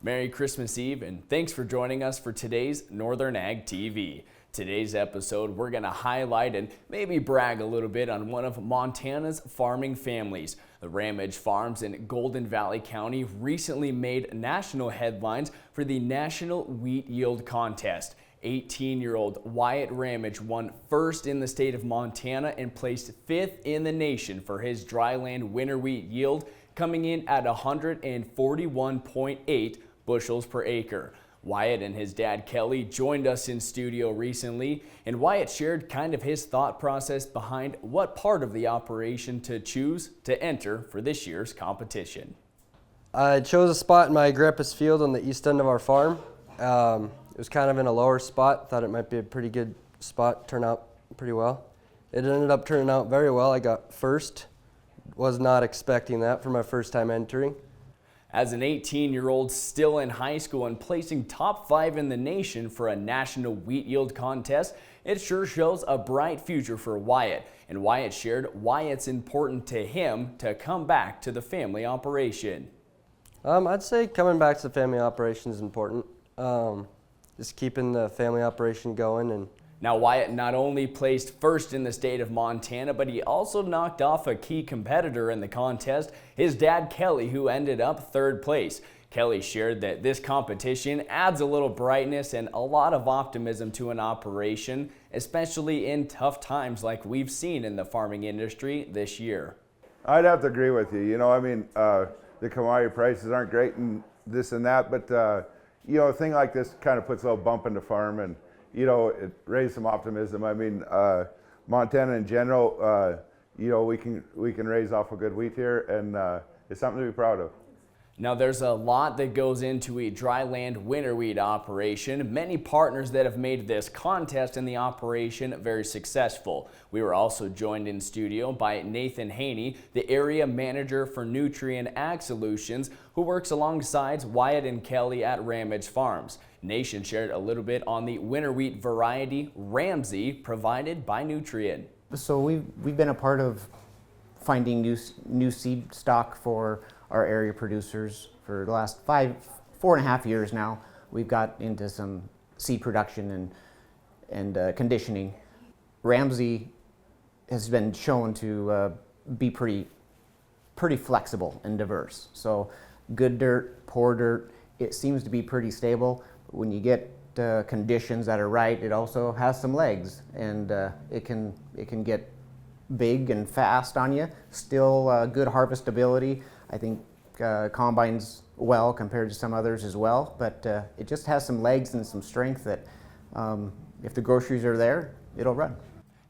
Merry Christmas Eve, and thanks for joining us for today's Northern Ag TV. Today's episode, we're going to highlight and maybe brag a little bit on one of Montana's farming families. The Ramage Farms in Golden Valley County recently made national headlines for the National Wheat Yield Contest. 18-year-old Wyatt Ramage won first in the state of Montana and placed fifth in the nation for his Dryland winter wheat yield, coming in at 141.8 bushels per acre. Wyatt and his dad Kelly joined us in studio recently, and Wyatt shared kind of his thought process behind what part of the operation to choose to enter for this year's competition. I chose a spot in my grandpa's field on the east end of our farm. It was kind of in a lower spot. Thought it might be a pretty good spot, turn out pretty well. It ended up turning out very well. I got first. Was not expecting that for my first time entering. As an 18-year-old still in high school and placing top 5 in the nation for a national wheat yield contest, it sure shows a bright future for Wyatt. And Wyatt shared why it's important to him to come back to the family operation. I'd say coming back to the family operation is important. Just keeping the family operation going. And now Wyatt not only placed first in the state of Montana, but he also knocked off a key competitor in the contest, his dad Kelly, who ended up third place. Kelly shared that this competition adds a little brightness and a lot of optimism to an operation, especially in tough times like we've seen in the farming industry this year. I'd have to agree with you. The commodity prices aren't great and this and that, but a thing like this kind of puts a little bump in the farm, and it raised some optimism. Montana in general, we can raise off a good wheat here, and it's something to be proud of. Now there's a lot that goes into a Dryland winter wheat operation. Many partners that have made this contest and the operation very successful. We were also joined in studio by Nathan Haynie, the area manager for Nutrien Ag Solutions, who works alongside Wyatt and Kelly at Ramage Farms. Nathan shared a little bit on the winter wheat variety Ramsey provided by Nutrien. So we've been a part of finding new seed stock for our area producers for the last 4.5 years now. We've got into some seed production and conditioning. Ramsey has been shown to be pretty flexible and diverse. So good dirt, poor dirt, it seems to be pretty stable. When you get conditions that are right, it also has some legs, and it can get big and fast on you. Still good harvestability. I think combines well compared to some others as well, but it just has some legs and some strength that if the groceries are there, it'll run.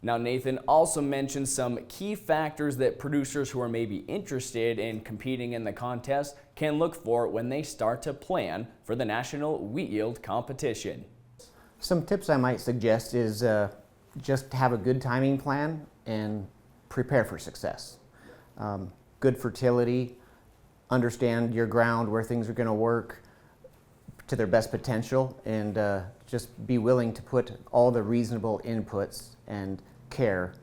Now Nathan also mentioned some key factors that producers who are maybe interested in competing in the contest can look for when they start to plan for the National Wheat Yield Competition. Some tips I might suggest is just have a good timing plan and prepare for success. Good fertility, understand your ground, where things are going to work to their best potential, and just be willing to put all the reasonable inputs and care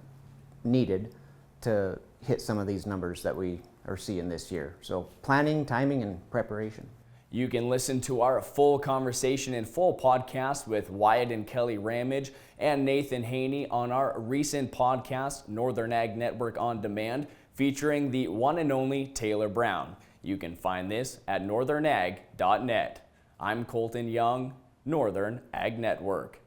needed to hit some of these numbers that we are seeing this year. So planning, timing, and preparation. You can listen to our full conversation and full podcast with Wyatt and Kelly Ramage and Nathan Haynie on our recent podcast, Northern Ag Network On Demand, featuring the one and only Taylor Brown. You can find this at northernag.net. I'm Colton Young, Northern Ag Network.